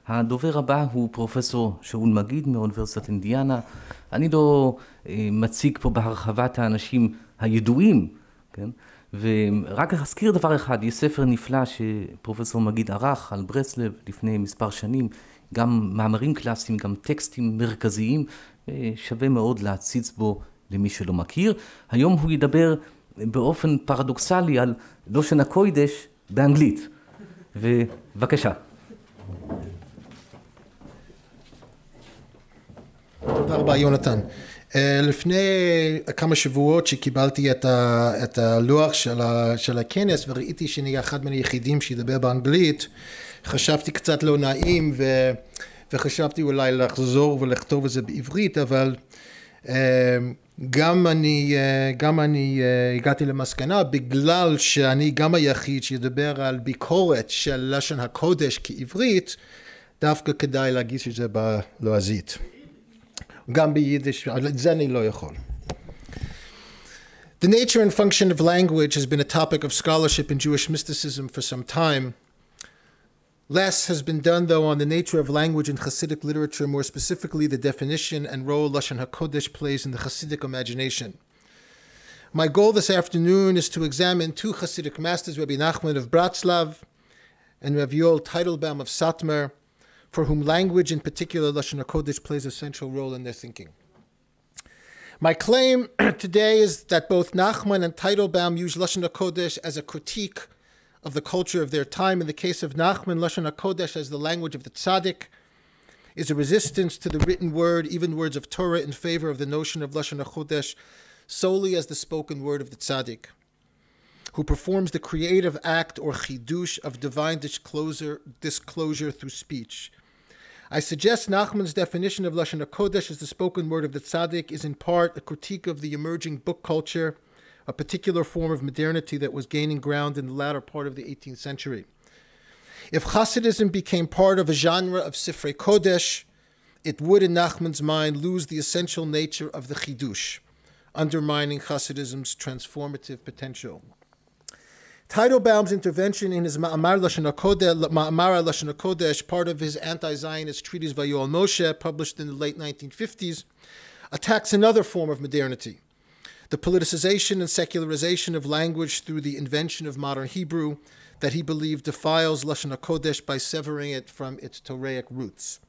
הדובר הבא הוא פרופסור שאול מגיד מאוניברסיטת אינדיאנה. אני לא מציג פה בהרחבת האנשים הידועים, כן? ורק אזכיר דבר אחד, יש ספר נפלא שפרופסור מגיד ערך על ברסלב לפני מספר שנים, גם מאמרים קלאסיים, גם טקסטים מרכזיים, שווה מאוד להציץ בו למי שלא מכיר. היום הוא ידבר באופן פרדוקסלי על לשון הקודש באנגלית. ובבקשה. תודה רבה יונתן. לפני כמה שבועות שקיבלתי את הלוח של הכנס וראיתי שאני אחד מן היחידים שידבר באנגלית, חשבתי קצת לא נעים וחשבתי אולי לחזור ולכתוב את זה בעברית, אבל גם אני הגעתי למסקנה, בגלל שאני גם היחיד שידבר על ביקורת של לשון הקודש כעברית, דווקא כדאי להגיש את זה בלועזית. גם ביידיש, את זה אני לא יכול. The nature and function of language has been a topic of scholarship in Jewish mysticism for some time. Less has been done, though, on the nature of language in Hasidic literature, more specifically the definition and role Lashon ha-Kodesh plays in the Hasidic imagination. My goal this afternoon is to examine two Hasidic masters, Rabbi Nachman of Braslav and Rabbi Yoel Teitelbaum of Satmar, for whom language, in particular Lashon ha-Kodesh, plays a central role in their thinking. My claim today is that both Nachman and Teitelbaum use Lashon ha-Kodesh as a critique of the culture of their time. In the case of Nachman, Lashon ha-Kodesh as the language of the Zaddik is a resistance to the written word, even words of Torah, in favor of the notion of Lashon ha-Kodesh solely as the spoken word of the Zaddik, who performs the creative act or chidush of divine disclosure through speech. I suggest Nachman's definition of Lashon ha-Kodesh as the spoken word of the Zaddik is in part a critique of the emerging book culture, a particular form of modernity that was gaining ground in the latter part of the 18th century. If Hasidism became part of a genre of Sifrei Kodesh, it would, in Nachman's mind, lose the essential nature of the chidush, undermining Hasidism's transformative potential. Teitelbaum's intervention in his Ma'amar Lashon ha-Kodesh, part of his anti-Zionist treatise Vayoel Moshe, published in the late 1950s, attacks another form of modernity, the politicization and secularization of language through the invention of modern Hebrew that he believed defiles Lashon ha-Kodesh by severing it from its Toraic roots.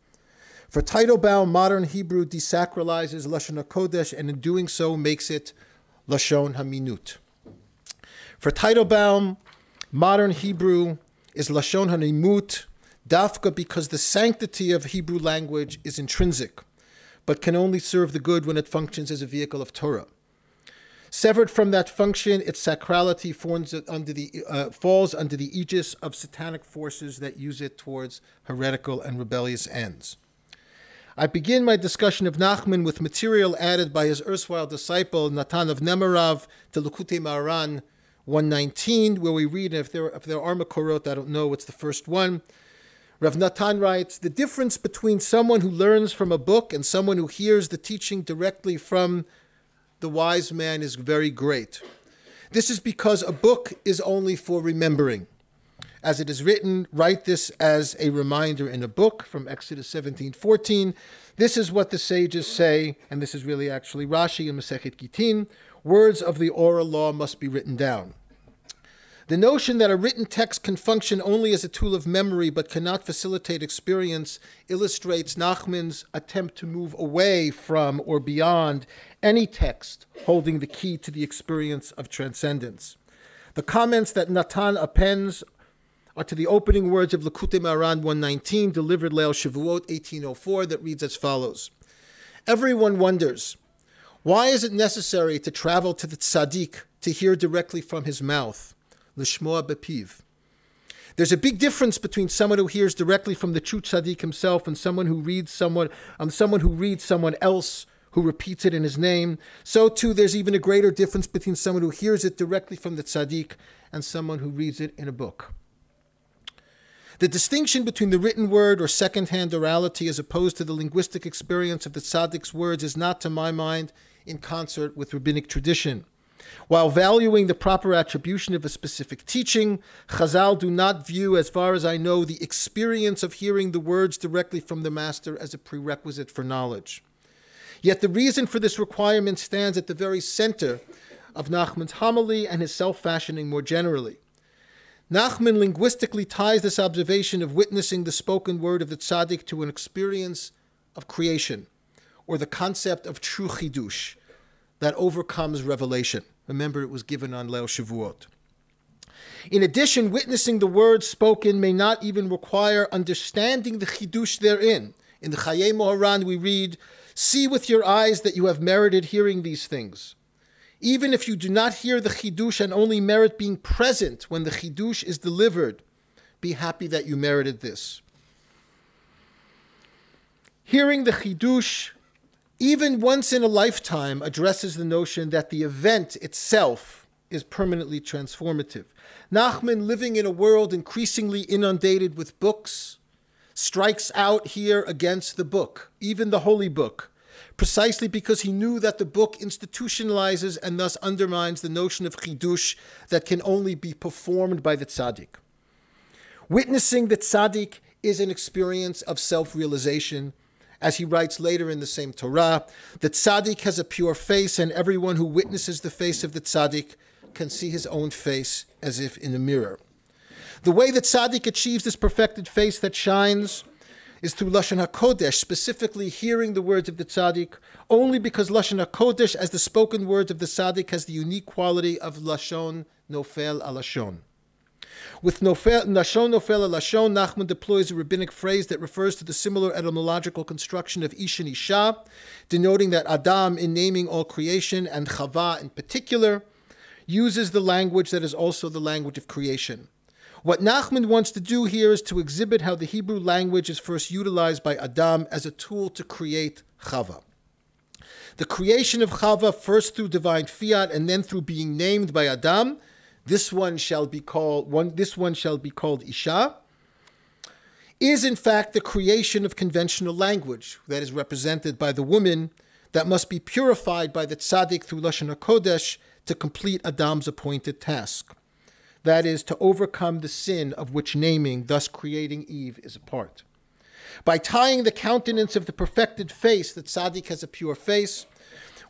For Teitelbaum, modern Hebrew desacralizes Lashon ha-Kodesh and in doing so makes it Lashon ha-Minut. For Teitelbaum, modern Hebrew is Lashon ha-Nimut, dafka because the sanctity of Hebrew language is intrinsic, but can only serve the good when it functions as a vehicle of Torah. Severed from that function, its sacrality falls under the aegis of satanic forces that use it towards heretical and rebellious ends. I begin my discussion of Nachman with material added by his erstwhile disciple Natan of Nemerav to Likutei Moharan 119, where we read, if there are Makorot, I don't know what's the first one. Rav Natan writes, the difference between someone who learns from a book and someone who hears the teaching directly from the wise man is very great. This is because a book is only for remembering. As it is written, write this as a reminder in a book, from Exodus 17:14. This is what the sages say, and this is really actually Rashi in Masechet Gitin, words of the oral law must be written down. The notion that a written text can function only as a tool of memory but cannot facilitate experience illustrates Nachman's attempt to move away from or beyond any text holding the key to the experience of transcendence. The comments that Natan appends are to the opening words of Likutei Moharan 119, delivered Leil Shavuot 1804, that reads as follows. Everyone wonders, why is it necessary to travel to the tzaddik to hear directly from his mouth? Lishmoa bepiv. There's a big difference between someone who hears directly from the true tzaddik himself and someone who reads someone else who repeats it in his name. So too, there's even a greater difference between someone who hears it directly from the tzaddik and someone who reads it in a book. The distinction between the written word or second-hand orality as opposed to the linguistic experience of the tzaddik's words is not, to my mind, in concert with rabbinic tradition. While valuing the proper attribution of a specific teaching, Chazal do not view, as far as I know, the experience of hearing the words directly from the master as a prerequisite for knowledge. Yet the reason for this requirement stands at the very center of Nachman's homily and his self-fashioning more generally. Nachman linguistically ties this observation of witnessing the spoken word of the tzaddik to an experience of creation, or the concept of true chidush, that overcomes revelation. Remember, it was given on Leil Shavuot. In addition, witnessing the words spoken may not even require understanding the chidush therein. In the Chayei Moharan we read, "See with your eyes that you have merited hearing these things." Even if you do not hear the chidush and only merit being present when the chidush is delivered, be happy that you merited this. Hearing the chidush, even once in a lifetime, addresses the notion that the event itself is permanently transformative. Nachman, living in a world increasingly inundated with books, strikes out here against the book, even the holy book, precisely because he knew that the book institutionalizes and thus undermines the notion of chidush that can only be performed by the tzaddik. Witnessing the tzaddik is an experience of self-realization. As he writes later in the same Torah, the tzaddik has a pure face, and everyone who witnesses the face of the tzaddik can see his own face as if in a mirror. The way the tzaddik achieves this perfected face that shines is through Lashon ha-Kodesh, specifically hearing the words of the tzaddik, only because Lashon ha-Kodesh, as the spoken words of the tzaddik, has the unique quality of Lashon nofel al Lashon. With Lashon nofel al Lashon, Nachman deploys a rabbinic phrase that refers to the similar etymological construction of ish and isha, denoting that Adam, in naming all creation, and Chava in particular, uses the language that is also the language of creation. What Nachman wants to do here is to exhibit how the Hebrew language is first utilized by Adam as a tool to create Chava. The creation of Chava, first through divine fiat and then through being named by Adam, this one shall be called Isha, is in fact the creation of conventional language that is represented by the woman that must be purified by the tzaddik through Lashon ha-Kodesh to complete Adam's appointed task. That is, to overcome the sin of which naming, thus creating Eve, is a part. By tying the countenance of the perfected face, the tzaddik has a pure face,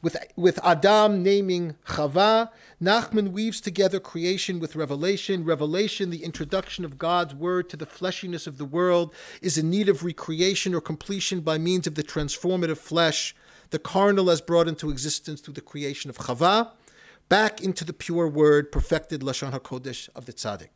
with Adam naming Chava, Nachman weaves together creation with revelation. Revelation, the introduction of God's word to the fleshiness of the world, is in need of recreation or completion by means of the transformative flesh, the carnal as brought into existence through the creation of Chava, back into the pure word, perfected Lashon ha-Kodesh of the tzaddik.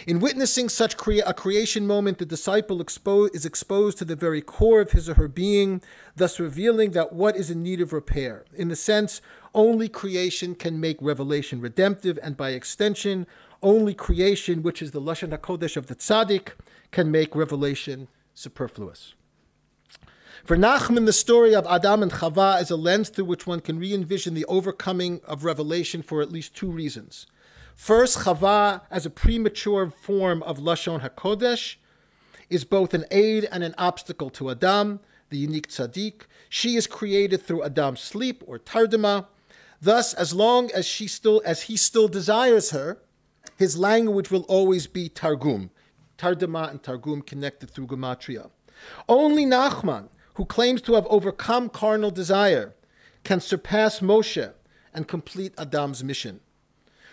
In witnessing such a creation moment, the disciple is exposed to the very core of his or her being, thus revealing that what is in need of repair. In the sense, only creation can make revelation redemptive, and by extension, only creation, which is the Lashon ha-Kodesh of the tzaddik, can make revelation superfluous. For Nachman, the story of Adam and Chava is a lens through which one can re-envision the overcoming of revelation for at least two reasons. First, Chava, as a premature form of Lashon ha-Kodesh, is both an aid and an obstacle to Adam, the unique tzaddik. She is created through Adam's sleep, or tardama. Thus, as long as he still desires her, his language will always be targum. Tardama and targum connected through gematria. Only Nachman, who claims to have overcome carnal desire, can surpass Moshe and complete Adam's mission.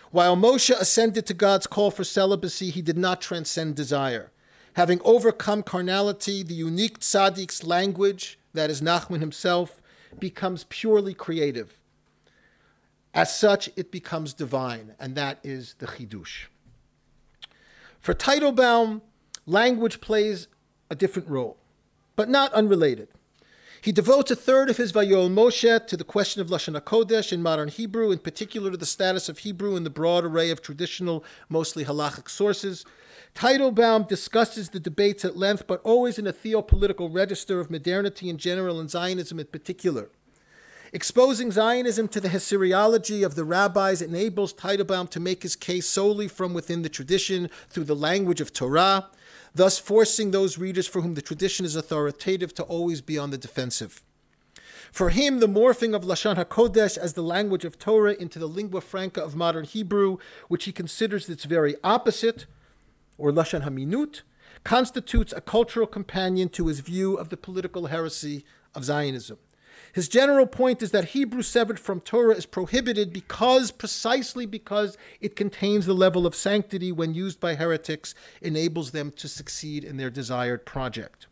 While Moshe ascended to God's call for celibacy, he did not transcend desire. Having overcome carnality, the unique tzaddik's language, that is Nachman himself, becomes purely creative. As such, it becomes divine, and that is the chidush. For Teitelbaum, language plays a different role, but not unrelated. He devotes a third of his Vayol Moshe to the question of Lashon ha-Kodesh in modern Hebrew, in particular to the status of Hebrew in the broad array of traditional, mostly halachic sources. Teitelbaum discusses the debates at length, but always in a theopolitical register of modernity in general and Zionism in particular. Exposing Zionism to the Hasidology of the rabbis enables Teitelbaum to make his case solely from within the tradition through the language of Torah, thus forcing those readers for whom the tradition is authoritative to always be on the defensive. For him, the morphing of Lashon ha-Kodesh as the language of Torah into the lingua franca of modern Hebrew, which he considers its very opposite, or Lashon ha-Minut, constitutes a cultural companion to his view of the political heresy of Zionism. His general point is that Hebrew severed from Torah is prohibited precisely because it contains the level of sanctity when used by heretics, enables them to succeed in their desired project.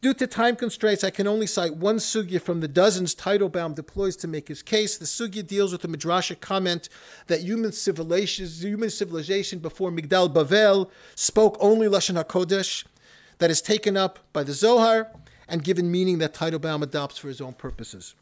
Due to time constraints, I can only cite one sugya from the dozens Teitelbaum deploys to make his case. The sugya deals with the midrashic comment that human civilization before Migdal Bavel spoke only Lashon ha-Kodesh, that is taken up by the Zohar and given meaning that Teitelbaum adopts for his own purposes.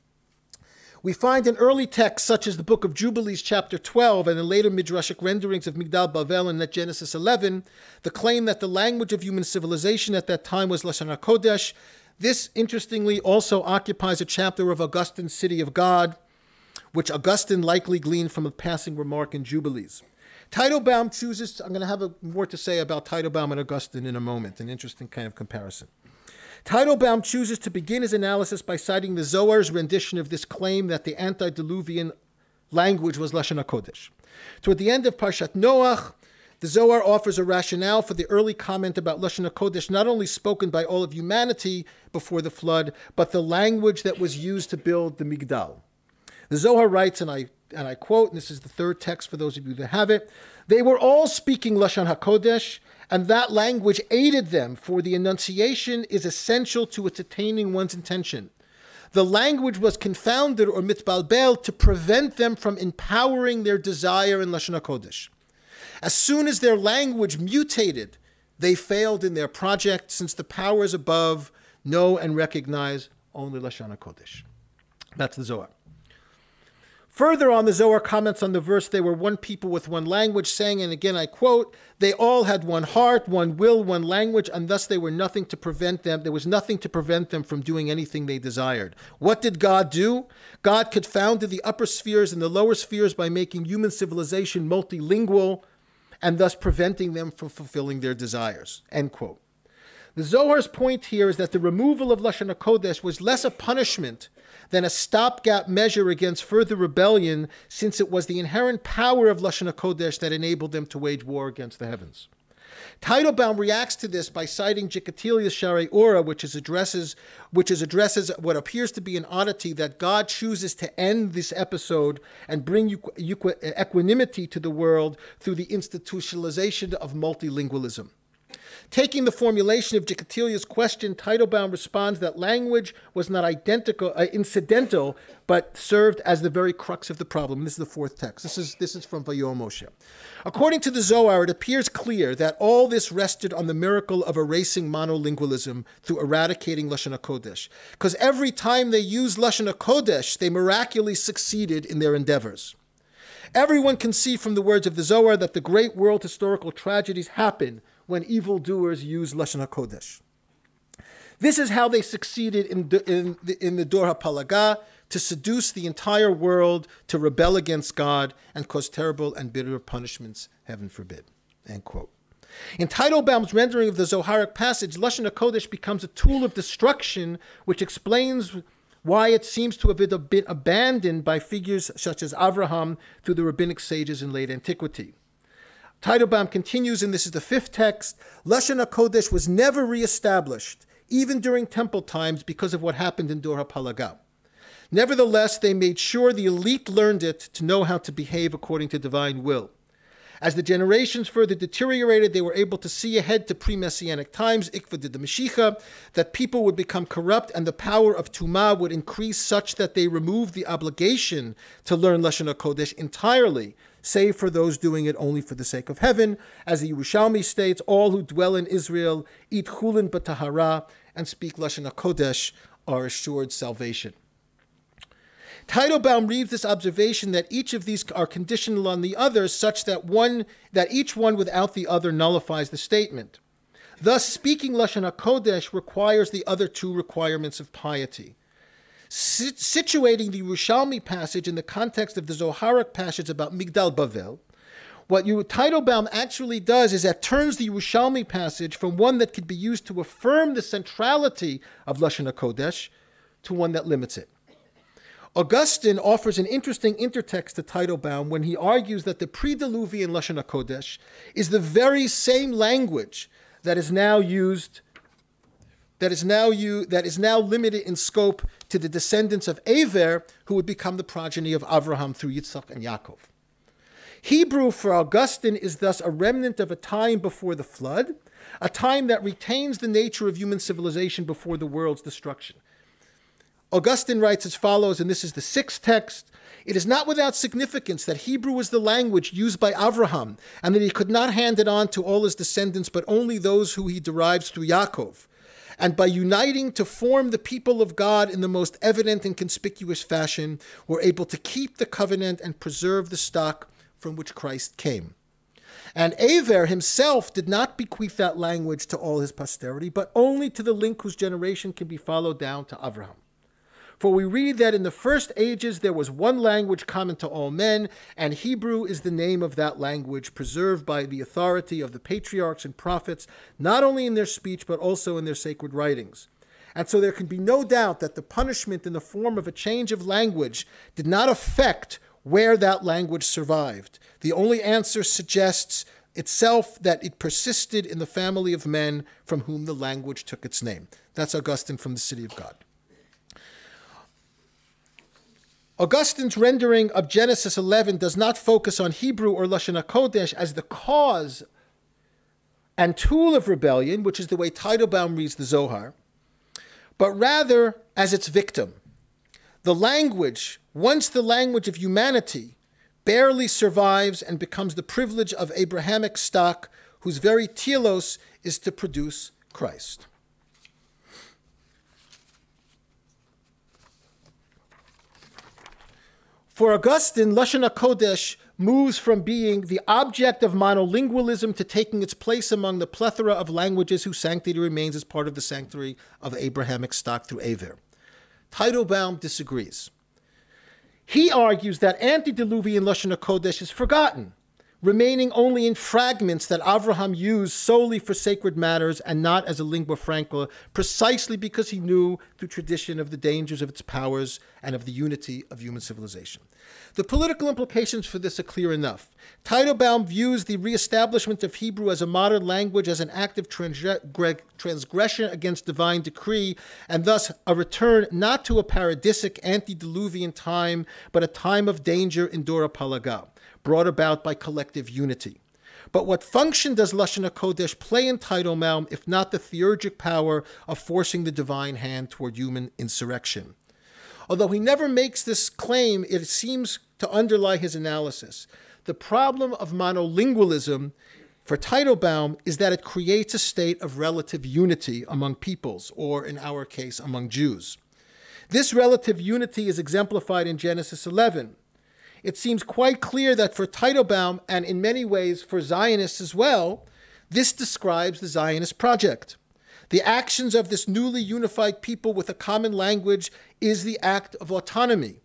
We find in early texts such as the Book of Jubilees, chapter 12, and in later midrashic renderings of Migdal Bavel and Genesis 11, the claim that the language of human civilization at that time was Lashon ha-Kodesh. This, interestingly, also occupies a chapter of Augustine's City of God, which Augustine likely gleaned from a passing remark in Jubilees. Teitelbaum chooses, I'm going to have more to say about Teitelbaum and Augustine in a moment, an interesting kind of comparison. Teitelbaum chooses to begin his analysis by citing the Zohar's rendition of this claim that the antediluvian language was Lashon ha-Kodesh. Toward the end of Parshat Noach, the Zohar offers a rationale for the early comment about Lashon ha-Kodesh, not only spoken by all of humanity before the flood, but the language that was used to build the Migdal. The Zohar writes, and I quote, and this is the third text for those of you that have it, "They were all speaking Lashon ha-Kodesh, and that language aided them, for the enunciation is essential to its attaining one's intention. The language was confounded or mitbalbel to prevent them from empowering their desire in Lashon ha-Kodesh. As soon as their language mutated, they failed in their project, since the powers above know and recognize only Lashon ha-Kodesh." That's the Zohar. Further on, the Zohar comments on the verse, "They were one people with one language," saying, and again I quote, "They all had one heart, one will, one language, and thus there was nothing to prevent them from doing anything they desired." What did God do? God confounded the upper spheres and the lower spheres by making human civilization multilingual and thus preventing them from fulfilling their desires. End quote. The Zohar's point here is that the removal of Lashon ha-Kodesh was less a punishment than a stopgap measure against further rebellion, since it was the inherent power of Lashon ha-Kodesh that enabled them to wage war against the heavens. Teitelbaum reacts to this by citing Jikatilia's Sharei Ora, which addresses what appears to be an oddity, that God chooses to end this episode and bring equanimity to the world through the institutionalization of multilingualism. Taking the formulation of Jikatilia's question, Teitelbaum responds that language was not incidental, but served as the very crux of the problem. This is the fourth text. This is from Vayoel Moshe. According to the Zohar, it appears clear that all this rested on the miracle of erasing monolingualism through eradicating Lashon ha-Kodesh. Because every time they used Lashon ha-Kodesh, they miraculously succeeded in their endeavors. Everyone can see from the words of the Zohar that the great world historical tragedies happen when evildoers use Lashon ha-Kodesh. This is how they succeeded in the Dor ha-Palaga, to seduce the entire world to rebel against God and cause terrible and bitter punishments, heaven forbid. End quote. In Teitelbaum's rendering of the Zoharic passage, Lashon ha-Kodesh becomes a tool of destruction, which explains why it seems to have been abandoned by figures such as Avraham through the rabbinic sages in late antiquity. Teitelbaum continues, and this is the fifth text, Lashon ha-Kodesh was never reestablished, even during temple times, because of what happened in Dor ha-Palaga. Nevertheless, they made sure the elite learned it to know how to behave according to divine will. As the generations further deteriorated, they were able to see ahead to pre-Messianic times, Ikva de Mashiach, that people would become corrupt and the power of Tumah would increase such that they removed the obligation to learn Lashon ha-Kodesh entirely, save for those doing it only for the sake of heaven. As the Yerushalmi states, all who dwell in Israel eat chulin b'tahara and speak Lashon ha-Kodesh are assured salvation. Teitelbaum reads this observation that each of these are conditional on the other, such that each one without the other nullifies the statement. Thus, speaking Lashon ha-Kodesh requires the other two requirements of piety. Situating the Yerushalmi passage in the context of the Zoharic passage about Migdal Bavel, what Teitelbaum actually does is that turns the Yerushalmi passage from one that could be used to affirm the centrality of Lashon ha-Kodesh to one that limits it. Augustine offers an interesting intertext to Teitelbaum when he argues that the pre-Diluvian Lashon ha-Kodesh is the very same language that is now limited in scope to the descendants of Aver, who would become the progeny of Avraham through Yitzchak and Yaakov. Hebrew for Augustine is thus a remnant of a time before the flood, a time that retains the nature of human civilization before the world's destruction. Augustine writes as follows, and this is the sixth text: "It is not without significance that Hebrew was the language used by Avraham, and that he could not hand it on to all his descendants, but only those who he derives through Yaakov. And by uniting to form the people of God in the most evident and conspicuous fashion, were able to keep the covenant and preserve the stock from which Christ came. And Aver himself did not bequeath that language to all his posterity, but only to the link whose generation can be followed down to Avraham. For we read that in the first ages there was one language common to all men, and Hebrew is the name of that language, preserved by the authority of the patriarchs and prophets, not only in their speech, but also in their sacred writings. And so there can be no doubt that the punishment in the form of a change of language did not affect where that language survived. The only answer suggests itself that it persisted in the family of men from whom the language took its name." That's Augustine from the City of God. Augustine's rendering of Genesis 11 does not focus on Hebrew or Lashon ha-Kodesh as the cause and tool of rebellion, which is the way Teitelbaum reads the Zohar, but rather as its victim. The language, once the language of humanity, barely survives and becomes the privilege of Abrahamic stock, whose very telos is to produce Christ. For Augustine, Lashon ha-Kodesh moves from being the object of monolingualism to taking its place among the plethora of languages whose sanctity remains as part of the sanctuary of Abrahamic stock through Aver. Teitelbaum disagrees. He argues that antediluvian Lashon ha-Kodesh is forgotten, remaining only in fragments that Avraham used solely for sacred matters and not as a lingua franca, precisely because he knew through tradition of the dangers of its powers and of the unity of human civilization. The political implications for this are clear enough. Teitelbaum views the reestablishment of Hebrew as a modern language as an act of transgression against divine decree, and thus a return not to a paradisic antediluvian time, but a time of danger in Dora Palaga, brought about by collective unity. But what function does Lashon ha-Kodesh play in Teitelbaum, if not the theurgic power of forcing the divine hand toward human insurrection? Although he never makes this claim, it seems to underlie his analysis. The problem of monolingualism for Teitelbaum is that it creates a state of relative unity among peoples, or in our case, among Jews. This relative unity is exemplified in Genesis 11. It seems quite clear that for Teitelbaum, and in many ways for Zionists as well, this describes the Zionist project. The actions of this newly unified people with a common language is the act of autonomy.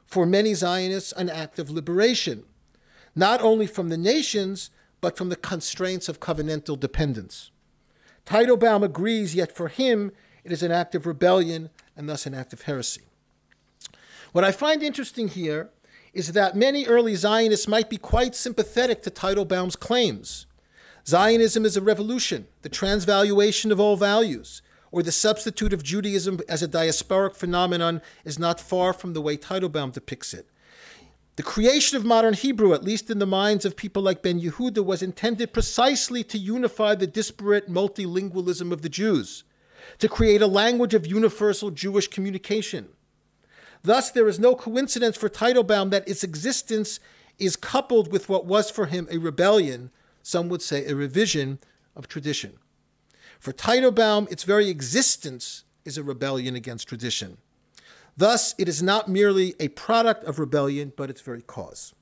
For many Zionists, an act of liberation, not only from the nations, but from the constraints of covenantal dependence. Teitelbaum agrees, yet for him, it is an act of rebellion and thus an act of heresy. What I find interesting here is that many early Zionists might be quite sympathetic to Teitelbaum's claims. Zionism is a revolution, the transvaluation of all values, or the substitute of Judaism as a diasporic phenomenon is not far from the way Teitelbaum depicts it. The creation of modern Hebrew, at least in the minds of people like Ben Yehuda, was intended precisely to unify the disparate multilingualism of the Jews, to create a language of universal Jewish communication. Thus, there is no coincidence for Teitelbaum that its existence is coupled with what was for him a rebellion, some would say a revision of tradition. For Teitelbaum, its very existence is a rebellion against tradition. Thus, it is not merely a product of rebellion, but its very cause.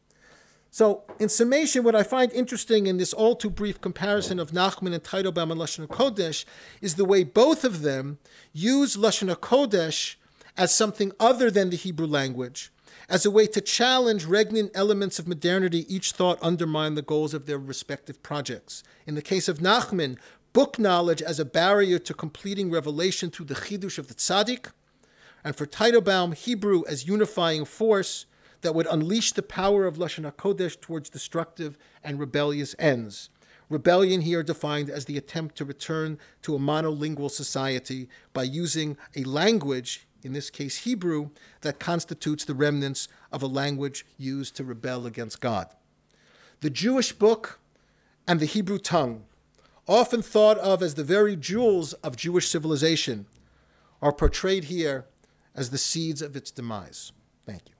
So, in summation, what I find interesting in this all too brief comparison of Nachman and Teitelbaum and Lashon ha-Kodesh is the way both of them use Lashon ha-Kodesh as something other than the Hebrew language, as a way to challenge regnant elements of modernity each thought undermine the goals of their respective projects. In the case of Nachman, book knowledge as a barrier to completing revelation through the chidush of the Zaddik, and for Teitelbaum, Hebrew as unifying force that would unleash the power of Lashon ha-Kodesh towards destructive and rebellious ends. Rebellion here defined as the attempt to return to a monolingual society by using a language, in this case Hebrew, that constitutes the remnants of a language used to rebel against God. The Jewish book and the Hebrew tongue, often thought of as the very jewels of Jewish civilization, are portrayed here as the seeds of its demise. Thank you.